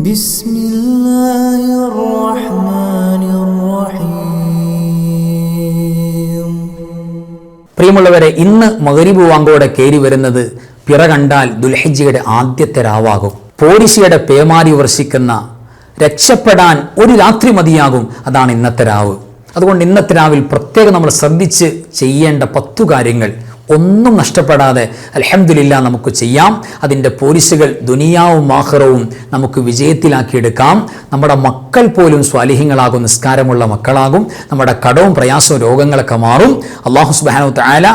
بسم الله الرحمن الرحيم. പ്രിയമുള്ളവരെ, ഇന്ന് മഗ്‌രിബ് വാങ്കോടെ കയറി വരുന്നത് പിറ കണ്ടാൽ ദുൽഹിജ്ജയുടെ ആദ്യത്തെ രാവാകും. പോരിശയുടെ പേമാരി വർഷിക്കുന്ന രക്ഷപ്പെടാൻ ഒരു രാത്രി മതിയാകും. അതാണ് ഇന്നത്തെ രാവ്. അതുകൊണ്ട് ഇന്നത്തെ രാവിൽ പ്രത്യേകം നമ്മൾ ശ്രദ്ധിച്ച് ചെയ്യേണ്ട 10 കാര്യങ്ങൾ ഒന്നും നഷ്ടപ്പെടാതെ അൽഹംദുലില്ലാ നമുക്ക് ചെയ്യാം. അതിൻ്റെ പോരിശുകൾ ദുനിയാവും ആഖിറവും നമുക്ക് വിജയത്തിലാക്കിയെടുക്കാം. നമ്മുടെ മക്കൾ പോലും സ്വാലിഹ്യങ്ങളാകും, നിസ്കാരമുള്ള മക്കളാകും. നമ്മുടെ കടവും പ്രയാസവും രോഗങ്ങളൊക്കെ മാറും. അല്ലാഹു സുബ്ഹാനഹു വ തആല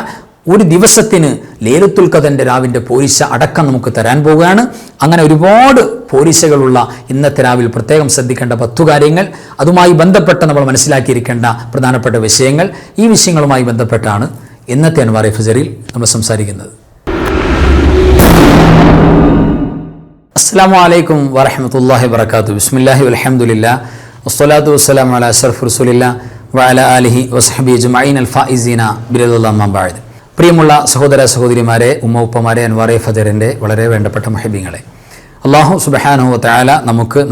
ഒരു ദിവസത്തിന് ലൈലത്തുൽ ഖദറിന്റെ രാവിന്റെ പോരിശ അടക്കം നമുക്ക് തരാൻ പോവുകയാണ്. അങ്ങനെ ഒരുപാട് പോരിശകളുള്ള ഇന്നത്തെ രാവിൽ പ്രത്യേകം ശ്രദ്ധിക്കേണ്ട 10 കാര്യങ്ങൾ, അതുമായി ബന്ധപ്പെട്ട് നമ്മൾ മനസ്സിലാക്കിയിരിക്കേണ്ട പ്രധാനപ്പെട്ട വിഷയങ്ങൾ, ഈ വിഷയങ്ങളുമായി ബന്ധപ്പെട്ടാണ് ഇന്നത്തെ അൻവാർ ഫജറിൽ നമ്മൾ സംസാരിക്കുന്നത്. അസ്സലാമു അലൈക്കും വറഹ്മത്തുള്ളാഹി വബറകാതുഹു. ബിസ്മില്ലാഹി വൽഹംദുലില്ലാഹി വസ്സലാത്തു വസ്സലാമു അലാ അഷ്റഫി റസൂലില്ലാഹി വഅലാ ആലിഹി വസ്ഹബിഹി അജ്മഈൻ അൽ ഫായിസീന ബിറളില്ലാഹി അമ്മാ ബഅദ്. പ്രിയമുള്ള സഹോദര സഹോദരിമാരെ, ഉമ്മ ഉപ്പമാരെ, അൻവാർ ഫജറിൻ്റെ വളരെ വേണ്ടപ്പെട്ട മുഹബ്ബീങ്ങളെ, അല്ലാഹു സുബ്ഹാനഹു വ തആല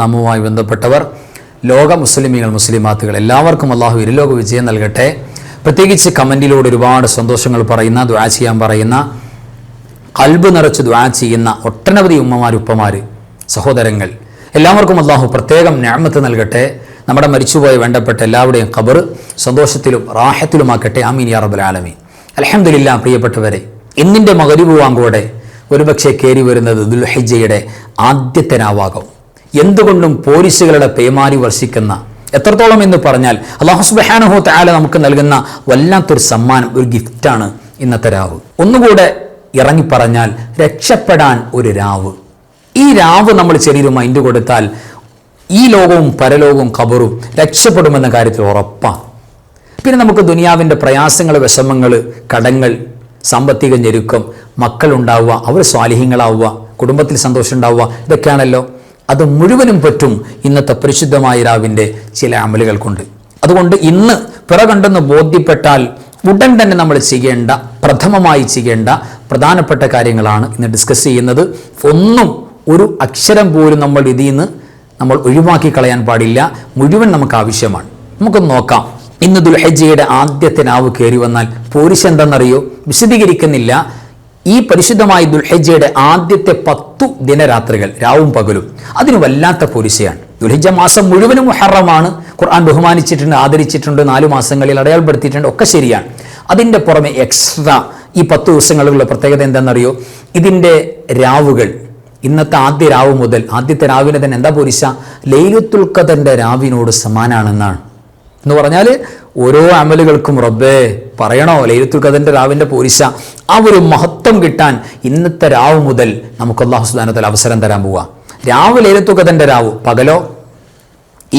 നമ്മുമായി ബന്ധപ്പെട്ടവർ, ലോക മുസ്ലിമീങ്ങൾ മുസ്ലിമാത്തുകൾ എല്ലാവർക്കും അല്ലാഹു ഇരുലോക വിജയം നൽകട്ടെ. പ്രത്യേകിച്ച് കമൻറ്റിലൂടെ ഒരുപാട് സന്തോഷങ്ങൾ പറയുന്ന, ദുആ ചെയ്യാൻ പറയുന്ന, ഖൽബ് നിറച്ച് ദുആ ചെയ്യുന്ന ഒട്ടനവധി ഉമ്മമാർ, ഉപ്പമാർ, സഹോദരങ്ങൾ എല്ലാവർക്കും അല്ലാഹു പ്രത്യേകം നിഅമത്ത് നൽകട്ടെ. നമ്മുടെ മരിച്ചുപോയ വേണ്ടപ്പെട്ട എല്ലാവരുടെയും ഖബർ സന്തോഷത്തിലും റാഹത്തിലുമാക്കട്ടെ. ആമീൻ യാ റബ്ബൽ ആലമീൻ. അൽഹംദുലില്ലാ. പ്രിയപ്പെട്ടവരെ, ഇന്നിൻ്റെ മഗ്‌രിബ് വാങ്കോടെ ഒരുപക്ഷെ കയറി വരുന്നത് ദുൽഹിജ്ജയുടെ ആദ്യത്തെ രാവാകും. എന്തുകൊണ്ടും പോരിശുകളുടെ പേമാരി വർഷിക്കുന്ന, എത്രത്തോളം എന്ന് പറഞ്ഞാൽ അല്ലാഹു സുബ്ഹാനഹു വ തആല നമുക്ക് നൽകുന്ന വല്ലാത്തൊരു സമ്മാനം, ഒരു ഗിഫ്റ്റാണ് ഇന്നത്തെ രാവ്. ഒന്നുകൂടെ ഇറങ്ങി പറഞ്ഞാൽ രക്ഷപ്പെടാൻ ഒരു രാവ്. ഈ രാവ് നമ്മൾ ചെറിയൊരു മൈൻഡ് കൊടുത്താൽ ഈ ലോകവും പരലോകവും ഖബറും രക്ഷപ്പെടുമെന്ന കാര്യത്തിൽ ഉറപ്പാണ്. പിന്നെ നമുക്ക് ദുനിയാവിൻ്റെ പ്രയാസങ്ങൾ, വിഷമങ്ങൾ, കടങ്ങൾ, സാമ്പത്തിക ഞെരുക്കം, മക്കളുണ്ടാവുക, അവർ സ്വാലിഹ്യങ്ങളാവുക, കുടുംബത്തിൽ സന്തോഷം ഉണ്ടാവുക, ഇതൊക്കെയാണല്ലോ. അത് മുഴുവനും പറ്റും ഇന്നത്തെ പരിശുദ്ധമായ രാവിൻ്റെ ചില അമലുകൾ കൊണ്ട്. അതുകൊണ്ട് ഇന്ന് പിറ കണ്ടെന്ന് ബോധ്യപ്പെട്ടാൽ ഉടൻ തന്നെ നമ്മൾ ചെയ്യേണ്ട, പ്രഥമമായി ചെയ്യേണ്ട പ്രധാനപ്പെട്ട കാര്യങ്ങളാണ് ഇന്ന് ഡിസ്കസ് ചെയ്യുന്നത്. ഒന്നും, ഒരു അക്ഷരം പോലും നമ്മൾ ഇതിൽ നിന്ന് നമ്മൾ ഒഴിവാക്കി കളയാൻ പാടില്ല. മുഴുവൻ നമുക്ക് ആവശ്യമാണ്. നമുക്കൊന്ന് നോക്കാം. ഇന്ന് ദുൽഹിജ്ജയുടെ ആദ്യത്തെ രാവ് കയറി വന്നാൽ പോരിശ എന്താണെന്നറിയോ? വിശദീകരിക്കുന്നില്ല. ഈ പരിശുദ്ധമായ ദുൽഹിജ്ജയുടെ ആദ്യത്തെ 10 ദിനരാത്രികൾ, രാവും പകലും, അതിന് വല്ലാത്ത പോരിശയാണ്. ദുൽഹിജ്ജ മാസം മുഴുവനും മുഹറമാണ്. ഖുർആൻ ബഹുമാനിച്ചിട്ടുണ്ട്, ആദരിച്ചിട്ടുണ്ട്, 4 മാസങ്ങളിൽ അടയാളപ്പെടുത്തിയിട്ടുണ്ട്, ഒക്കെ ശരിയാണ്. അതിൻ്റെ പുറമെ എക്സ്ട്രാ ഈ 10 ദിവസങ്ങളിലുള്ള പ്രത്യേകത എന്താണെന്നറിയോ? ഇതിൻ്റെ രാവുകൾ, ഇന്നത്തെ ആദ്യ രാവ് മുതൽ ആദ്യത്തെ രാവിനെ തന്നെ എന്താ പോരിശ? ലൈലത്തുൽ ഖദറിന്റെ രാവിനോട് സമാനാണെന്നാണ്. എന്ന് പറഞ്ഞാൽ ഓരോ അമലുകൾക്കും റബ്ബേ പറയണോ, ലൈലത്തുൽ ഖദറിന്റെ രാവിന്റെ പോരിശ, ആ ഒരു മഹത്വം കിട്ടാൻ ഇന്നത്തെ രാവ് മുതൽ നമുക്ക് അല്ലാഹു സുബ്ഹാനഹു വ തആല അവസരം തരാൻ പോവുക. രാവ് ലൈലത്തുൽ ഖദറിന്റെ രാവ്, പകലോ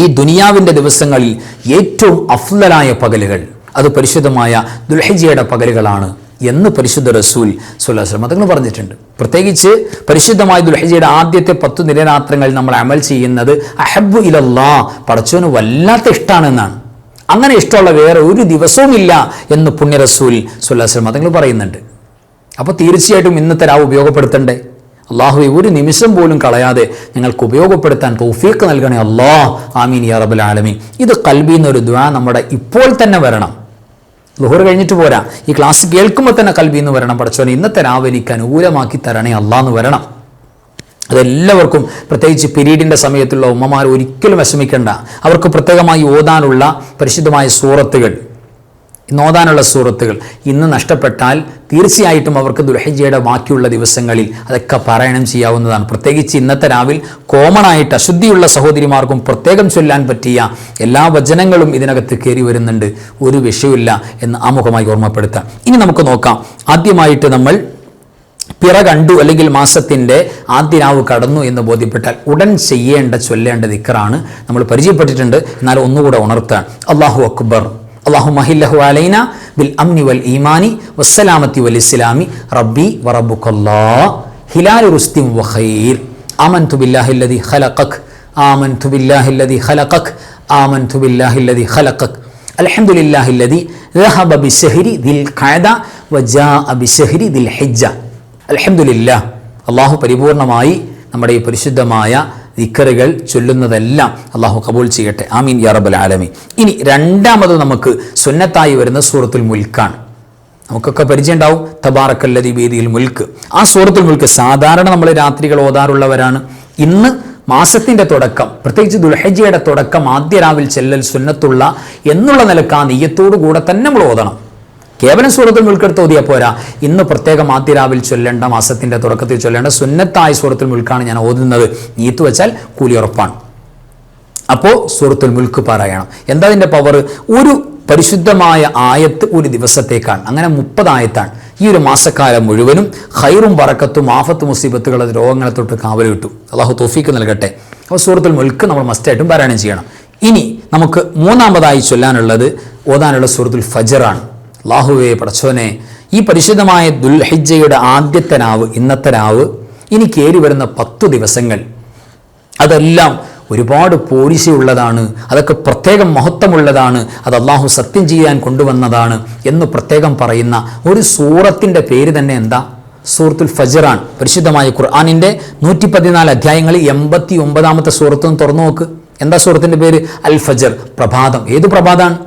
ഈ ദുനിയാവിന്റെ ദിവസങ്ങളിൽ ഏറ്റവും അഫ്ളലായ പകലുകൾ, അത് പരിശുദ്ധമായ ദുൽഹിജ്ജയുടെ പകലുകളാണ് എന്ന് പരിശുദ്ധ റസൂൽ സ്വല്ലല്ലാഹു അലൈഹി വസല്ലം തങ്ങൾ പറഞ്ഞിട്ടുണ്ട്. പ്രത്യേകിച്ച് പരിശുദ്ധമായ ദുൽഹിജ്ജയുടെ ആദ്യത്തെ 10 ദിനരാത്രങ്ങൾ നമ്മൾ അമൽ ചെയ്യുന്നത് അഹബ്ബു ഇലല്ലാഹ്, പടച്ചവന് വല്ലാത്ത ഇഷ്ടമാണെന്നാണ്. അങ്ങനെ ഇഷ്ടമുള്ള വേറെ ഒരു ദിവസവും ഇല്ല എന്ന് പുണ്യ റസൂൽ സ്വല്ലല്ലാഹു അലൈഹി വസല്ലം തങ്ങൾ പറയുന്നുണ്ട്. അപ്പോൾ തീർച്ചയായിട്ടും ഇന്നത്തെ രാവ് ഉപയോഗപ്പെടുത്തണ്ടേ? അല്ലാഹുവേ, ഒരു നിമിഷം പോലും കളയാതെ ഞങ്ങൾക്ക് ഉപയോഗപ്പെടുത്താൻ തൗഫീഖ് നൽകണേ അല്ലാഹ്. ആമീൻ യാ റബ്ബൽ ആലമീൻ. ഇത് ഖൽബിൽ നിന്നൊരു ദുആ നമ്മുടെ ഇപ്പോൾ തന്നെ വരണം. ളുഹർ കഴിഞ്ഞിട്ട് പോരാ, ഈ ക്ലാസ് കേൾക്കുമ്പോൾ തന്നെ ഖൽബിൽ നിന്ന് വരണം. പടച്ചോനെ, ഇന്നത്തെ രാവ് എനിക്ക് അനുകൂലമാക്കി തരണേ അല്ലാഹ് എന്ന് വരണം. അതെല്ലാവർക്കും, പ്രത്യേകിച്ച് പീരീഡിൻ്റെ സമയത്തുള്ള ഉമ്മമാർ ഒരിക്കലും വിഷമിക്കേണ്ട. അവർക്ക് പ്രത്യേകമായി ഓതാനുള്ള പരിശുദ്ധമായ സൂറത്തുകൾ, ഓതാനുള്ള സൂറത്തുകൾ ഇന്ന് നഷ്ടപ്പെട്ടാൽ തീർച്ചയായിട്ടും അവർക്ക് ദുൽഹിജ്ജയുടെ ബാക്കിയുള്ള ദിവസങ്ങളിൽ അതൊക്കെ പാരായണം ചെയ്യാവുന്നതാണ്. പ്രത്യേകിച്ച് ഇന്നത്തെ രാവിൽ കോമണായിട്ട് അശുദ്ധിയുള്ള സഹോദരിമാർക്കും പ്രത്യേകം ചൊല്ലാൻ പറ്റിയ എല്ലാ വചനങ്ങളും ഇതിനകത്ത് കയറി വരുന്നുണ്ട്. ഒരു വിഷയമില്ല എന്ന് ആമുഖമായി ഓർമ്മപ്പെടുത്താം. ഇനി നമുക്ക് നോക്കാം. ആദ്യമായിട്ട് നമ്മൾ പിറ കണ്ടു, അല്ലെങ്കിൽ മാസത്തിൻ്റെ ആദ്യ രാവ് കടന്നു എന്ന് ബോധ്യപ്പെട്ടാൽ ഉടൻ ചൊല്ലേണ്ട ദിക്റാണ് നമ്മൾ പരിചയപ്പെട്ടിട്ടുണ്ട്. എന്നാൽ ഒന്നുകൂടെ ഉണർത്താൻ, അല്ലാഹു അക്ബർ, അല്ലാഹുമ്മ അഹില്ലഹു അലൈനാ ബിൽ അംനി വൽ ഈമാനി വസ്സലാമത്തി വൽ ഇസ്ലാമി റബ്ബി വറബ്ബുക്കല്ലാഹ് ഹിലാലു റുസ്തിൻ വഖൈർ ആമൻതു ബില്ലാഹില്ലദി ഖലഖക് ആമൻതു ബില്ലാഹില്ലദി ഖലഖക് ആമൻതു ബില്ലാഹില്ലദി ഖലഖക് അൽഹംദുലില്ലാഹില്ലദി ദഹബ ബിശഹരി ദിൽ ഖഅദ വജാഅ ബിശഹരി ദിൽ ഹിജ്ജ. അൽഹംദുലില്ലാഹ്, അല്ലാഹു പരിപൂർണമായി നമ്മുടെ ഈ പരിശുദ്ധമായ ദിക്റുകൾ ചൊല്ലുന്നതെല്ലാം അള്ളാഹു കബൂൽ ചെയ്യട്ടെ. ആമീൻ യാ റബ്ബൽ ആലമീൻ. ഇനി രണ്ടാമത് നമുക്ക് സുന്നത്തായി വരുന്ന സൂറത്തുൽ മുൽക്കാണ്. നമുക്കൊക്കെ പരിചയം ഉണ്ടാവും, തബാറക്കല്ലദീ ബിയദിഹിൽ മുൽക്ക്. ആ സൂറത്തുൽ മുൽക്ക് സാധാരണ നമ്മൾ രാത്രികൾ ഓതാറുള്ളവരാണ്. ഇന്ന് മാസത്തിൻ്റെ തുടക്കം, പ്രത്യേകിച്ച് ദുൽഹജ്ജയുടെ തുടക്കം ആദ്യ രാവിൽ ചെല്ലൽ സുന്നത്തുള്ള എന്നുള്ള നിലക്ക് ആ നിയ്യത്തോടു കൂടെ തന്നെ നമ്മൾ ഓതണം. കേവലം സൂറത്തുൽ മുൽക്ക് എടുത്ത് ഓതിയാൽ പോരാ. ഇന്ന് പ്രത്യേകം ആദ്യ രാവിൽ ചൊല്ലേണ്ട, മാസത്തിൻ്റെ തുടക്കത്തിൽ ചൊല്ലേണ്ട സുന്നത്തായ സൂറത്തുൽ മുൽക്കാണ് ഞാൻ ഓതുന്നത്. നീയത്ത് വെച്ചാൽ കൂലി ഉറപ്പാണ്. അപ്പോൾ സൂറത്തുൽ മുൽക്ക് പാരായണം. എന്താ അതിൻ്റെ പവർ? ഒരു പരിശുദ്ധമായ ആയത്ത് ഒരു ദിവസത്തേക്കാണ്. അങ്ങനെ 30 ആയത്താണ്. ഈ ഒരു മാസക്കാലം മുഴുവനും ഖൈറും ബറക്കത്തും ആഫത്ത് മുസീബത്തുകൾ രോഗങ്ങളെ തൊട്ട് കാവൽ കിട്ടും. അള്ളാഹു തൗഫീക്ക് നൽകട്ടെ. അപ്പോൾ സൂറത്തുൽ മുൽക്ക് നമ്മൾ മസ്റ്റായിട്ടും പാരായണം ചെയ്യണം. ഇനി നമുക്ക് മൂന്നാമതായി ചൊല്ലാനുള്ളത്, ഓതാനുള്ള സൂറത്തുൽ ഫജ്റാണ്. അല്ലാഹുവേ പടച്ചോനെ, ഈ പരിശുദ്ധമായ ദുൽഹിജ്ജയുടെ ആദ്യത്തെ രാവ്, ഇന്നത്തെ രാവ്, ഇനി കയറി വരുന്ന 10 ദിവസങ്ങൾ അതെല്ലാം ഒരുപാട് പോലീസുള്ളതാണ്. അതൊക്കെ പ്രത്യേകം മഹത്വമുള്ളതാണ്. അത് അള്ളാഹു സത്യം ചെയ്യാൻ കൊണ്ടുവന്നതാണ് എന്ന് പ്രത്യേകം പറയുന്ന ഒരു സൂറത്തിൻ്റെ പേര് തന്നെ എന്താ? സൂറത്തുൽ ഫജ്റാണ്. പരിശുദ്ധമായ ഖുർആനിൻ്റെ 114 അധ്യായങ്ങളിൽ 89ാമത്തെ സൂറത്തൊന്ന് തുറന്നു നോക്ക്. എന്താ സൂറത്തിൻ്റെ പേര്? അൽ ഫജ്ർ, പ്രഭാതം. ഏത് പ്രഭാതമാണ്?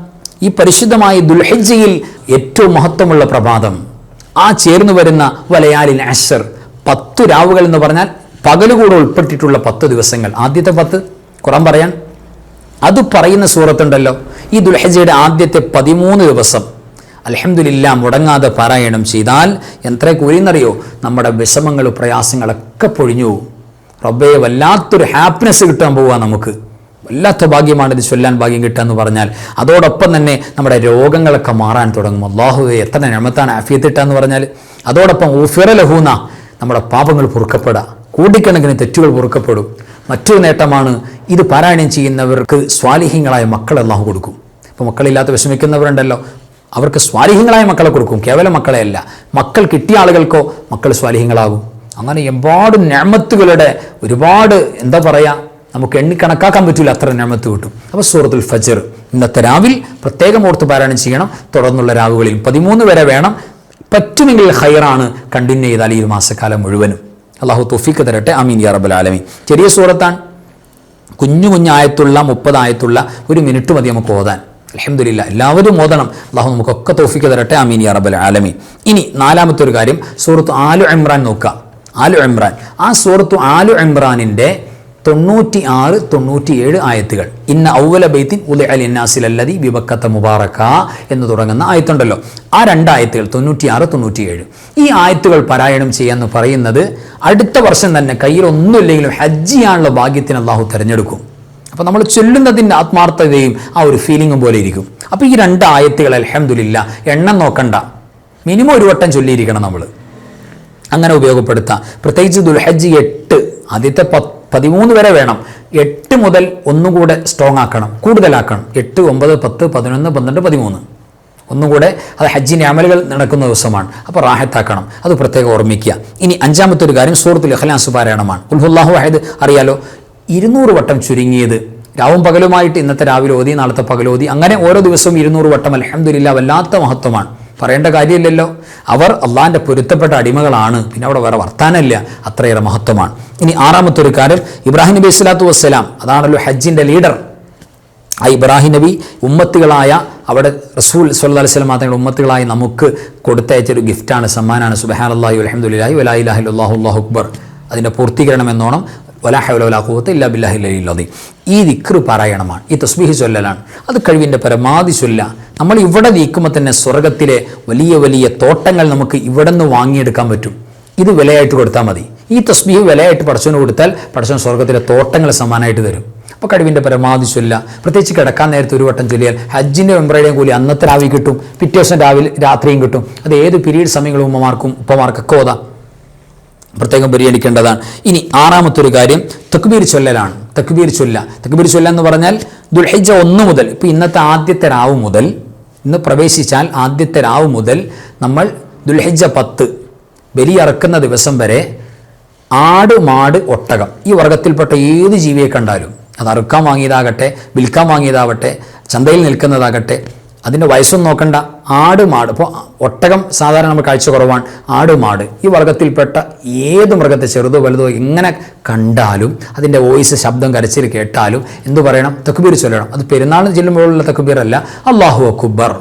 ഈ പരിശുദ്ധമായ ദുൽഹിജ്ജയിൽ ഏറ്റവും മഹത്വമുള്ള പ്രഭാതം. ആ ചേർന്ന് വരുന്ന വലയാലിൻ അശ്ർ, 10 രാവുകൾ എന്ന് പറഞ്ഞാൽ പകലുകൂടെ ഉൾപ്പെട്ടിട്ടുള്ള 10 ദിവസങ്ങൾ. ആദ്യത്തെ 10 ഖുർആൻ പറയാൻ അത് പറയുന്ന സൂറത്തുണ്ടല്ലോ. ഈ ദുൽഹിജ്ജയുടെ ആദ്യത്തെ 13 ദിവസം അൽഹംദുലില്ലാ മുടങ്ങാതെ പാരായണം ചെയ്താൽ എത്ര കൂലിയെന്നറിയോ? നമ്മുടെ വിഷമങ്ങൾ, പ്രയാസങ്ങളൊക്കെ പൊഴിഞ്ഞു പോകും. റബ്ബേ, വല്ലാത്തൊരു ഹാപ്പിനെസ് കിട്ടാൻ പോവുക നമുക്ക്. വല്ലാത്ത ഭാഗ്യമാണ് ഇത് ചൊല്ലാൻ ഭാഗ്യം കിട്ടുക എന്ന് പറഞ്ഞാൽ. അതോടൊപ്പം തന്നെ നമ്മുടെ രോഗങ്ങളൊക്കെ മാറാൻ തുടങ്ങും. അല്ലാഹുവേ, എത്ര നിഅമത്താണ് ആഫിയത്ത് കിട്ടുക എന്ന് പറഞ്ഞാൽ. അതോടൊപ്പം ഊഫിറ ലഹൂന, നമ്മുടെ പാപങ്ങൾ പൊറുക്കപ്പെടുക, കോടിക്കണക്കിന് തെറ്റുകൾ പൊറുക്കപ്പെടും. മറ്റൊരു നേട്ടമാണ്, ഇത് പാരായണം ചെയ്യുന്നവർക്ക് സ്വാലിഹീങ്ങളായ മക്കളെ അല്ലാഹു കൊടുക്കും. ഇപ്പോൾ മക്കളില്ലാത്ത വിഷമിക്കുന്നവരുണ്ടല്ലോ, അവർക്ക് സ്വാലിഹീങ്ങളായ മക്കളെ കൊടുക്കും. കേവലം മക്കളെയല്ല, മക്കൾ കിട്ടിയ ആളുകൾക്കോ മക്കൾ സ്വാലിഹീങ്ങളാകും. അങ്ങനെ എമ്പാട് നിഅമത്തുകളുടെ ഒരുപാട്, എന്താ പറയുക, നമുക്ക് എണ്ണിക്കണക്കാക്കാൻ പറ്റില്ല, അത്ര നിഅമത്ത് കിട്ടും. അപ്പോൾ സൂറത്തുൽ ഫജ്ർ ഇന്നത്തെ രാവിൽ പ്രത്യേകം ഓർത്ത് പാരായണം ചെയ്യണം. തുടർന്നുള്ള രാവുകളിൽ 13 വരെ വേണം. പറ്റുമെങ്കിൽ ഖൈറാണ് കണ്ടിന്യൂ ചെയ്താൽ ഈ ഒരു മാസക്കാലം മുഴുവനും. അള്ളാഹു തൗഫീഖ് തരട്ടെ. ആമീൻ യാ റബ്ബൽ ആലമീൻ. ചെറിയ സൂറത്താണ്, കുഞ്ഞായത്തുള്ള 30 ആയത്തുള്ള 1 മിനിറ്റ് മതി നമുക്ക് ഓതാൻ. അൽഹംദുലില്ലാ, എല്ലാവരും ഓതണം. അള്ളാഹു നമുക്കൊക്കെ തൗഫീഖ് തരട്ടെ. ആമീൻ യാ റബ്ബൽ ആലമീൻ. ഇനി നാലാമത്തെ ഒരു കാര്യം, സൂറത്ത് ആലു ഇമ്രാൻ നോക്കുക. ആലു ഇമ്രാൻ, ആ സൂറത്ത് ആലു ഇമ്രാനിൻ്റെ 96, 97 ആയത്തുകൾ. ഇന്ന ഔവല ബൈത്തിൻ ഉദിഅ ലിന്നാസി ലല്ലദീ ബിബക്കത്ത മുബാറക എന്ന് തുടങ്ങുന്ന ആയത്തുണ്ടല്ലോ, ആ 2 ആയത്തുകൾ 96, 97. ഈ ആയത്തുകൾ പാരായണം ചെയ്യാന്ന് പറയുന്നത് അടുത്ത വർഷം തന്നെ കയ്യിൽ ഒന്നുമില്ലെങ്കിലും ഹജ്ജ് ചെയ്യാനുള്ള ഭാഗ്യത്തിന് അള്ളാഹു തിരഞ്ഞെടുക്കും. അപ്പോൾ നമ്മൾ ചൊല്ലുന്നതിൻ്റെ ആത്മാർത്ഥതയും ആ ഒരു ഫീലിങ്ങും പോലെ ഇരിക്കും. അപ്പോൾ ഈ 2 ആയത്തുകൾ അൽഹംദുലില്ലാ എണ്ണം നോക്കണ്ട, മിനിമം 1 വട്ടം ചൊല്ലിയിരിക്കണം നമ്മൾ. അങ്ങനെ ഉപയോഗപ്പെടുത്താം. പ്രത്യേകിച്ച് ദുൽഹജ്ജ് 8, ആദ്യത്തെ 13 വരെ വേണം. 8 മുതൽ ഒന്നുകൂടെ സ്ട്രോങ് ആക്കണം, കൂടുതലാക്കണം. 8, 9, 10, 11, 12, 13 ഒന്നുകൂടെ. അത് ഹജ്ജിൻ്റെ അമലുകൾ നടക്കുന്ന ദിവസമാണ്. അപ്പോൾ റാഹത്താക്കണം, അത് പ്രത്യേകം ഓർമ്മിക്കുക. ഇനി 5ാമത്തെ ഒരു കാര്യം, സൂറത്തുൽ ഇഖ്ലാസ് പാരായണമാണ്. ഖുൽ ഹുവല്ലാഹു അഹദ് അറിയാലോ, 200 വട്ടം ചുരുങ്ങിയത്. രാവും പകലുമായിട്ട് ഇന്നത്തെ രാവിലെ ഓതി, നാളത്തെ പകലോതി, അങ്ങനെ ഓരോ ദിവസവും 200 വട്ടം. അൽഹംദുലില്ലാ, വല്ലാത്ത മഹത്വമാണ്, പറയേണ്ട കാര്യമില്ലല്ലോ. അവർ അള്ളാഹിൻ്റെ പൊരുത്തപ്പെട്ട അടിമകളാണ്, പിന്നെ അവിടെ വേറെ വർത്താനമില്ല, അത്രയേറെ മഹത്വമാണ്. ഇനി 6ാമത്തെ ഒരു കാര്യം, ഇബ്രാഹിം നബി സ്വലാത്തു വസ്സലാം, അതാണല്ലോ ഹജ്ജിൻ്റെ ലീഡർ. ആ ഇബ്രാഹിം നബി ഉമ്മത്തുകളായ അവിടെ റസൂൽ സ്വല്ലല്ലാഹു അലൈഹി വസല്ലം തങ്ങളുടെ ഉമ്മത്തുകളായി നമുക്ക് കൊടുത്തയച്ചൊരു ഗിഫ്റ്റാണ്, സമ്മാനാണ്. സുബ്ഹാനല്ലാഹി വൽഹംദുലില്ലാഹി വലാ ഇലാഹ ഇല്ലല്ലാഹു അല്ലാഹു അക്ബർ. അതിൻ്റെ പൂർത്തീകരണം എന്നോണം വലാ ഹൗല വലാ ഖുവത ഇല്ലാ ബില്ലാഹിൽ അലിയിൽ അദീം. ഈ ദിക്ർ പാരായണമാണ്, ഈ തസ്ബീഹ് ചൊല്ലലാണ്. അത് കഴിവിൻ്റെ പരമാവധി ചൊല്ല. നമ്മൾ ഇവിടെ നീക്കുമ്പോൾ തന്നെ സ്വർഗത്തിലെ വലിയ വലിയ തോട്ടങ്ങൾ നമുക്ക് ഇവിടെ നിന്ന് വാങ്ങിയെടുക്കാൻ പറ്റും. ഇത് വിലയായിട്ട് കൊടുത്താൽ മതി. ഈ തസ്ബീഹ് വിലയായിട്ട് പടച്ചവന് കൊടുത്താൽ പടച്ചവൻ സ്വർഗത്തിലെ തോട്ടങ്ങൾ സമ്മാനമായിട്ട് തരും. അപ്പോൾ കഴിവിൻ്റെ പരമാവധി ചൊല്ല. പ്രത്യേകിച്ച് കിടക്കാൻ നേരത്തെ 1 വട്ടം ചൊല്ലിയാൽ ഹജ്ജിൻ്റെ ഉംറയുടെയും കൂലി അന്നത്തെ രാവിലെ കിട്ടും, പിറ്റേ ദിവസം രാത്രിയും കിട്ടും. അത് ഏത് പീരീഡ് സമയങ്ങളും ഉപ്പമാർക്കൊക്കെ ഓതാം, പ്രത്യേകം പരിഗണിക്കേണ്ടതാണ്. ഇനി 6ാമത്തെ ഒരു കാര്യം, തക്ബീർ ചൊല്ലലാണ്. തക്ബീർ ചൊല്ല എന്ന് പറഞ്ഞാൽ ദുൽഹിജ്ജ 1 മുതൽ, ഇപ്പോൾ ഇന്നത്തെ ആദ്യത്തെ രാവ് മുതൽ, ഇന്ന് പ്രവേശിച്ചാൽ ആദ്യത്തെ രാവ് മുതൽ നമ്മൾ ദുൽഹിജ്ജ 10 ബലിയറക്കുന്ന ദിവസം വരെ ആട്, മാട്, ഒട്ടകം, ഈ വർഗത്തിൽപ്പെട്ട ഏത് ജീവിയെ കണ്ടാലും, അത് അറുക്കാൻ വാങ്ങിയതാകട്ടെ, വിൽക്കാൻ വാങ്ങിയതാവട്ടെ, ചന്തയിൽ നിൽക്കുന്നതാകട്ടെ, അതിൻ്റെ വയസ്സൊന്നും നോക്കണ്ട. ആട് മാട്, ഇപ്പോൾ ഒട്ടകം സാധാരണ നമ്മൾ കാഴ്ച കുറവാണ്. ആട് മാട് ഈ വർഗത്തിൽപ്പെട്ട ഏത് മൃഗത്തെ ചെറുതോ വലുതോ എങ്ങനെ കണ്ടാലും അതിൻ്റെ വോയിസ് ശബ്ദം കരച്ചിൽ കേട്ടാലും എന്തു പറയണം? തക്ബീർ ചൊല്ലണം. അത് പെരുന്നാളിന് ചെല്ലുമ്പോഴുള്ള തക്ബീർ അല്ല, അല്ലാഹു അക്ബർ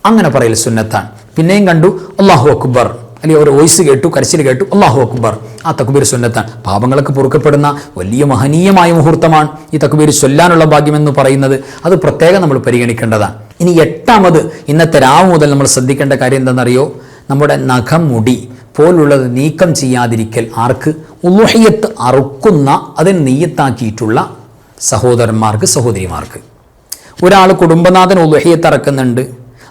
അങ്ങനെ പറയൽ സുന്നത്താണ്. പിന്നെയും കണ്ടു അല്ലാഹു അക്ബർ, അല്ലെങ്കിൽ ഒരു വോയിസ് കേട്ടു, കരച്ചിൽ കേട്ടു, അല്ലാഹു അക്ബർ, ആ തക്ബീർ സുന്നത്താണ്. പാപങ്ങളൊക്കെ പൊറുക്കപ്പെടുന്ന വലിയ മഹനീയമായ മുഹൂർത്തമാണ് ഈ തക്ബീർ ചൊല്ലാനുള്ള ഭാഗ്യമെന്ന് പറയുന്നത്. അത് പ്രത്യേകം നമ്മൾ പരിഗണിക്കേണ്ടതാണ്. ഇനി 8ാമത് ഇന്നത്തെ രാവ് മുതൽ നമ്മൾ ശ്രദ്ധിക്കേണ്ട കാര്യം എന്താണെന്നറിയോ? നമ്മുടെ നഖം, മുടി പോലുള്ളത് നീക്കം ചെയ്യാതിരിക്കൽ. ആർക്ക്? ഉളുഹിയത്ത് അറുക്കുന്ന അതിന് നീയത്താക്കിയിട്ടുള്ള സഹോദരന്മാർക്ക്, സഹോദരിമാർക്ക്. ഒരാൾ കുടുംബനാഥൻ ഉളുഹിയത്ത് അറക്കുന്നുണ്ട്,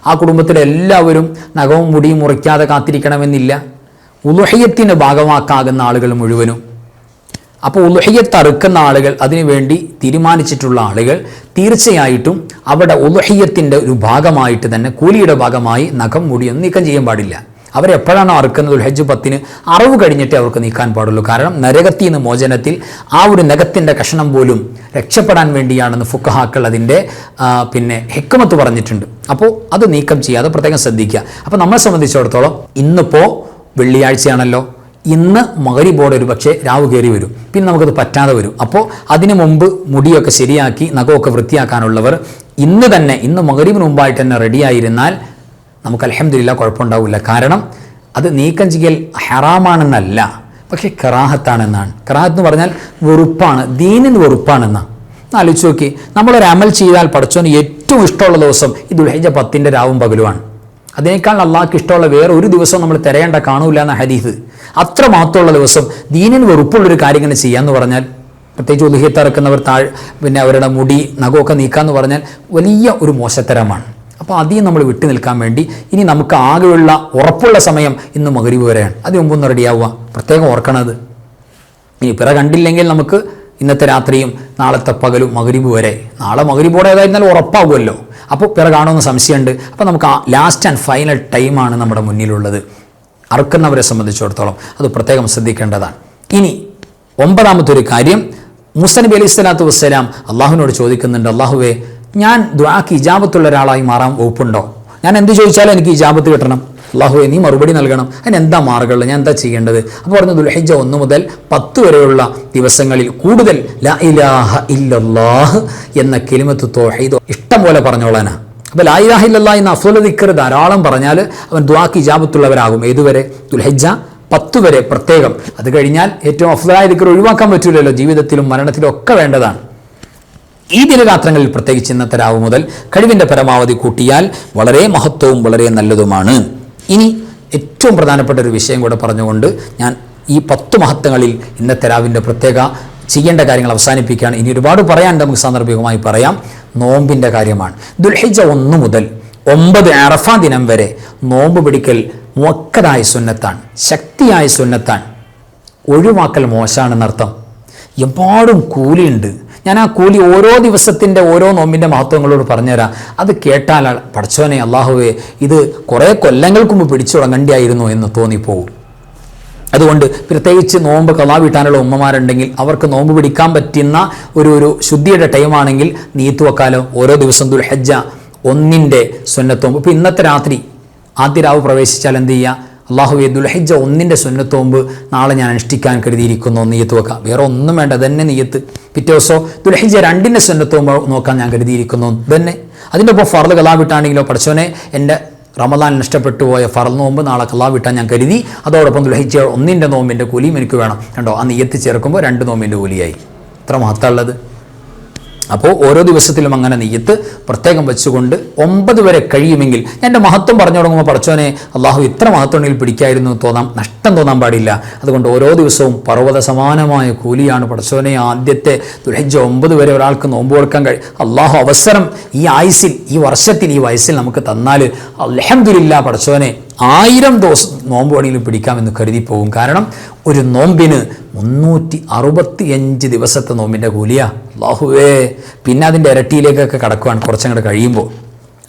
ആ കുടുംബത്തിലെല്ലാവരും നഖവും മുടിയും മുറിക്കാതെ കാത്തിരിക്കണമെന്നില്ല. ഉളുഹിയത്തിന് ഭാഗമാക്കാകുന്ന ആളുകൾ മുഴുവനും. അപ്പോൾ ഉളുഹിയത്ത് അറുക്കുന്ന ആളുകൾ, അതിനുവേണ്ടി തീരുമാനിച്ചിട്ടുള്ള ആളുകൾ തീർച്ചയായിട്ടും അവിടെ ഉളുഹിയത്തിൻ്റെ ഒരു ഭാഗമായിട്ട് തന്നെ, കൂലിയുടെ ഭാഗമായി നഖം മുടിയൊന്നും നീക്കം ചെയ്യാൻ പാടില്ല. അവരെപ്പോഴാണോ അറുക്കുന്നത് ദുൽഹജ്ജ് 10 അറവ് കഴിഞ്ഞിട്ടേ അവർക്ക് നീക്കാൻ പാടുള്ളൂ. കാരണം നരകത്തിൽ നിന്ന് മോചനത്തിൽ ആ ഒരു നഖത്തിൻ്റെ കഷണം പോലും രക്ഷപ്പെടാൻ വേണ്ടിയാണെന്ന് ഫുഖഹാക്കൾ അതിൻ്റെ ഹിക്മത്ത് പറഞ്ഞിട്ടുണ്ട്. അപ്പോൾ അത് നീക്കം ചെയ്യാതെ പ്രത്യേകം ശ്രദ്ധിക്കുക. അപ്പോൾ നമ്മളെ സംബന്ധിച്ചിടത്തോളം ഇന്നിപ്പോൾ വെള്ളിയാഴ്ചയാണല്ലോ, ഇന്ന് മഗ്‌രിബോടെ ഒരു പക്ഷേ രാവ് കയറി വരും, പിന്നെ നമുക്കത് പറ്റാതെ വരും. അപ്പോൾ അതിനു മുമ്പ് മുടിയൊക്കെ ശരിയാക്കി നഖമൊക്കെ വൃത്തിയാക്കാനുള്ളവർ ഇന്ന് മഗ്‌രിബിന് മുമ്പായിട്ട് തന്നെ റെഡിയായിരുന്നാൽ നമുക്ക് അൽഹംദുലില്ലാ കുഴപ്പമുണ്ടാവില്ല. കാരണം അത് നീക്കം ചെയ്യൽ ഹറാമാണെന്നല്ല, പക്ഷേ കറാഹത്താണെന്നാണ്. കറാഹത്ത് എന്ന് പറഞ്ഞാൽ വെറുപ്പാണ്, ദീനിന് വെറുപ്പാണെന്നാണ്. ആലോചിച്ച് നോക്കി, നമ്മളൊരു അമൽ ചെയ്താൽ പടച്ചോന് ഏറ്റവും ഇഷ്ടമുള്ള ദിവസം ഈ ദുൽഹിജ്ജ 10 രാവും പകലുമാണ്. അതിനേക്കാൾ അള്ളാഹ്ക്ക് ഇഷ്ടമുള്ള വേറെ ഒരു ദിവസം നമ്മൾ തിരയേണ്ട കാണൂല എന്ന ഹദീസ്. അത്ര മാത്രമുള്ള ദിവസം ദീനിന് വെറുപ്പുള്ളൊരു കാര്യം ഇങ്ങനെ ചെയ്യാന്ന് പറഞ്ഞാൽ, പ്രത്യേകിച്ച് ഉളുഹിയത്ത് അറക്കുന്നവർ അവരുടെ മുടി നഖമൊക്കെ നീക്കാന്ന് പറഞ്ഞാൽ വലിയ ഒരു മോശത്തരമാണ്. അപ്പോൾ അധികം നമ്മൾ വിട്ടു നിൽക്കാൻ വേണ്ടി ഇനി നമുക്ക് ആകെയുള്ള ഉറപ്പുള്ള സമയം ഇന്ന് മഗ്‌രിബ് വരെയാണ്. അതിന് മുമ്പൊന്ന് റെഡിയാവുക, പ്രത്യേകം ഓർക്കണത്. ഇനി പിറ കണ്ടില്ലെങ്കിൽ നമുക്ക് ഇന്നത്തെ രാത്രിയും നാളത്തെ പകലും മഗ്‌രിബ് വരെ, നാളെ മഗ്‌രിബോടെ ഏതായിരുന്നാലും ഉറപ്പാകുമല്ലോ. അപ്പോൾ പിറ കാണുമെന്ന് സംശയമുണ്ട്. അപ്പോൾ നമുക്ക് ആ ലാസ്റ്റ് ആൻഡ് ഫൈനൽ ടൈമാണ് നമ്മുടെ മുന്നിലുള്ളത്. അറുക്കുന്നവരെ സംബന്ധിച്ചിടത്തോളം അത് പ്രത്യേകം ശ്രദ്ധിക്കേണ്ടതാണ്. ഇനി 9ാമത്തെ ഒരു കാര്യം, മൂസ നബി അലൈഹി സ്വലാത്തു വസ്സലാം അള്ളാഹുവിനോട് ചോദിക്കുന്നുണ്ട്, അള്ളാഹുവേ, ഞാൻ ദുആക്ക് ഇജാബത്തുള്ള ഒരാളായി മാറാൻ വകുപ്പുണ്ടോ? ഞാൻ എന്ത് ചോദിച്ചാലും എനിക്ക് ഇജാബത്ത് കിട്ടണം. അള്ളാഹുവേ, നീ മറുപടി നൽകണം. അതിന് എന്താ മാർഗ്ഗമുള്ളത്? ഞാൻ എന്താ ചെയ്യേണ്ടത്? അപ്പോൾ പറഞ്ഞു, ദുൽഹിജ്ജ 1 മുതൽ 10 വരെയുള്ള ദിവസങ്ങളിൽ കൂടുതൽ ലാ ഇലാഹ ഇല്ലല്ലാഹ് എന്ന കലിമത്ത് തൗഹീദ് ഇഷ്ടം പോലെ പറഞ്ഞോളാനാ. അപ്പോൾ ലാ ഇലാഹ ഇല്ലല്ലാഹ് എന്ന അഫ്ളൽ ദിക്ർ ധാരാളം പറഞ്ഞാൽ അവൻ ദുആക്ക് ഇജാബത്തുള്ളവരാകും. ഏതുവരെ? ദുൽഹിജ്ജ 10 വരെ പ്രത്യേകം. അത് കഴിഞ്ഞാൽ ഏറ്റവും അഫ്ളലായ ദിക്ർ ഒഴിവാക്കാൻ പറ്റില്ലല്ലോ, ജീവിതത്തിലും മരണത്തിലും ഒക്കെ വേണ്ടതാണ്. ഈ ദിനരാത്രങ്ങളിൽ പ്രത്യേകിച്ച് ഇന്നത്തെ രാവ് മുതൽ കഴിവിൻ്റെ പരമാവധി കൂട്ടിയാൽ വളരെ മഹത്വവും വളരെ നല്ലതുമാണ്. ഇനി ഏറ്റവും പ്രധാനപ്പെട്ട ഒരു വിഷയം കൂടെ പറഞ്ഞുകൊണ്ട് ഞാൻ ഈ 10 മഹത്വങ്ങളിൽ ഇന്നത്തെ രാവിൻ്റെ പ്രത്യേക ചെയ്യേണ്ട കാര്യങ്ങൾ അവസാനിപ്പിക്കുകയാണ്. ഇനി ഒരുപാട് പറയാൻ നമുക്ക് സാന്ദർഭികമായി പറയാം. നോമ്പിൻ്റെ കാര്യമാണ്. ദുൽഹിജ്ജ 1 മുതൽ 9 അറഫ ദിനം വരെ നോമ്പ് പിടിക്കൽ മുഅക്കദായ സുന്നത്താണ്, ശക്തിയായ സുന്നത്താണ്. ഒഴിവാക്കൽ മോശമാണെന്നർത്ഥം. എമ്പാടും കൂലിയുണ്ട്. ഞാൻ ആ കൂലി ഓരോ ദിവസത്തിൻ്റെ ഓരോ നോമ്പിൻ്റെ മഹത്വങ്ങളോട് പറഞ്ഞുതരാം. അത് കേട്ടാൽ പടച്ചോനെ അള്ളാഹുവേ, ഇത് കുറേ കൊല്ലങ്ങൾക്ക് മുമ്പ് പിടിച്ചു തുടങ്ങേണ്ടിയായിരുന്നു എന്ന് തോന്നിപ്പോവും. അതുകൊണ്ട് പ്രത്യേകിച്ച് നോമ്പ് ഖളാ വീട്ടാനുള്ള ഉമ്മമാരുണ്ടെങ്കിൽ അവർക്ക് നോമ്പ് പിടിക്കാൻ പറ്റുന്ന ഒരു ശുദ്ധിയുടെ ടൈമാണെങ്കിൽ നീത്ത് വെക്കാലോ. ഓരോ ദിവസം ദുൽഹിജ്ജ 1 സുന്നത്തോമ്പ്. ഇപ്പോൾ ഇന്നത്തെ രാത്രി ആദ്യ രാവ് പ്രവേശിച്ചാൽ എന്ത് ചെയ്യുക? അള്ളാഹുവേ, ദുൽഹിജ്ജ 1 സുന്നത്തോമ്പ് നാളെ ഞാൻ അനുഷ്ഠിക്കാൻ കരുതിയിരിക്കുന്നു, നീയത്ത് വെക്കാം. വേറെ ഒന്നും വേണ്ട, തന്നെ നീയത്ത്. പിറ്റേ ദിവസം ദുൽഹിജ്ജ 2 സുന്നത്തോമ്പ് നോക്കാൻ ഞാൻ കരുതിയിരിക്കുന്നു, തന്നെ. അതിൻ്റെ ഒപ്പം ഫർള് ഖളാ വീട്ടാണെങ്കിലോ, പഠിച്ചോനെ, എൻ്റെ റമദാൻ നഷ്ടപ്പെട്ടു പോയ ഫർള് നോമ്പ് നാളെ ഖളാ വീട്ടാൻ ഞാൻ കരുതി, അതോടൊപ്പം ദുൽഹിജ്ജ 1 നോമ്പിൻ്റെ കൂലിയും എനിക്ക് വേണം. കണ്ടോ, ആ നീയത്ത് ചേർക്കുമ്പോൾ 2 നോമ്പിൻ്റെ കൂലിയായി. എത്ര മഹത്വമുള്ളത്! അപ്പോൾ ഓരോ ദിവസത്തിലും അങ്ങനെ നീയത്ത് പ്രത്യേകം വെച്ചുകൊണ്ട് 9 വരെ കഴിയുമെങ്കിൽ, എൻ്റെ മഹത്വം പറഞ്ഞു തുടങ്ങുമ്പോൾ പടച്ചോനെ അള്ളാഹു ഇത്ര മഹത്വങ്ങളിൽ പിടിക്കായിരുന്നു നഷ്ടം തോന്നാൻ പാടില്ല. അതുകൊണ്ട് ഓരോ ദിവസവും പർവ്വത സമാനമായ കൂലിയാണ് പടച്ചോനെ. ആദ്യത്തെ ദുൽഹിജ്ജ 9 വരെ ഒരാൾക്ക് നോമ്പ് കൊടുക്കാൻ അള്ളാഹു അവസരം ഈ ആയുസ്സിൽ, ഈ വർഷത്തിൽ, ഈ വയസ്സിൽ നമുക്ക് തന്നാൽ അൽഹംദുലില്ലാ പടച്ചോനെ 1000 ദിവസം നോമ്പ് വേണമെങ്കിലും പിടിക്കാമെന്ന് കരുതി പോകും. കാരണം ഒരു നോമ്പിന് 365 ദിവസത്തെ നോമ്പിൻ്റെ കൂലിയാ. അല്ലാഹുവേ, പിന്നെ അതിൻ്റെ ഇരട്ടിയിലേക്കൊക്കെ കടക്കുവാൻ കുറച്ചങ്ങോട്ട് കഴിയുമ്പോൾ.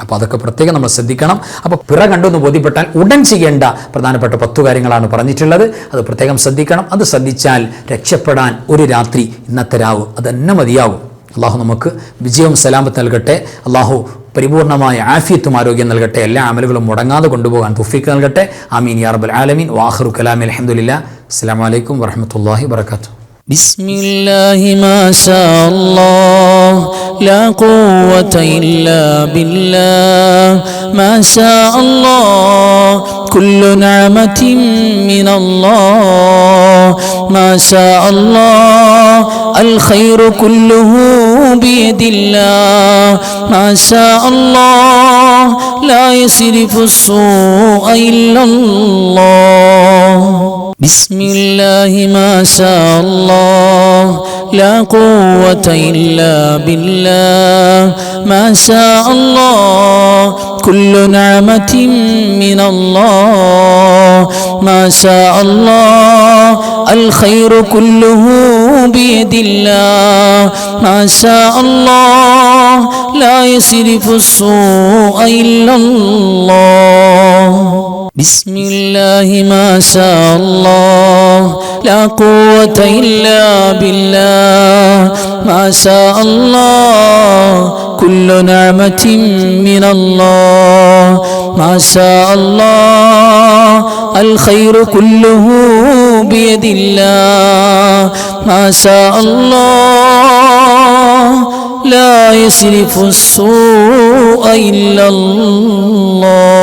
അപ്പോൾ അതൊക്കെ പ്രത്യേകം നമ്മൾ ശ്രദ്ധിക്കണം. അപ്പോൾ പിറ കണ്ടൊന്ന് ബോധ്യപ്പെട്ടാൽ ഉടൻ ചെയ്യേണ്ട പ്രധാനപ്പെട്ട 10 കാര്യങ്ങളാണ് പറഞ്ഞിട്ടുള്ളത്. അത് പ്രത്യേകം ശ്രദ്ധിക്കണം. അത് ശ്രദ്ധിച്ചാൽ രക്ഷപ്പെടാൻ ഒരു രാത്രി, ഇന്നത്തെ രാവ് അത് തന്നെ മതിയാവും. അള്ളാഹു നമുക്ക് വിജയവും സലാമത്ത് നൽകട്ടെ. അള്ളാഹു പരിപൂർണമായ ആഫിയത്തും ആരോഗ്യം നൽകട്ടെ. എല്ലാ അമലുകളും മുടങ്ങാതെ കൊണ്ടുപോകാൻ തൗഫീഖ് നൽകട്ടെ. ആമീൻ യാ റബ്ബൽ ആലമീൻ. വാഖിറു കലാമി അൽഹംദുലില്ലാഹ്. അസ്സലാമു അലൈക്കും വറഹ്മത്തുള്ളാഹി വബറകാതുഹു. بسم الله ما شاء الله لا قوة إلا بالله ما شاء الله كل نعمة من الله ما شاء الله الخير كله بيد الله ما شاء الله لا يصرف السوء إلا الله بسم الله ما شاء الله لا قوة إلا بالله ما شاء الله كل نعمة من الله ما شاء الله الخير كله بيد الله ما شاء الله لا يصرف السوء إلا الله بسم الله ما شاء الله لا قوة إلا بالله ما شاء الله كل نعمة من الله ما شاء الله الخير كله بيد الله ما شاء الله لا يصرف السوء إلا الله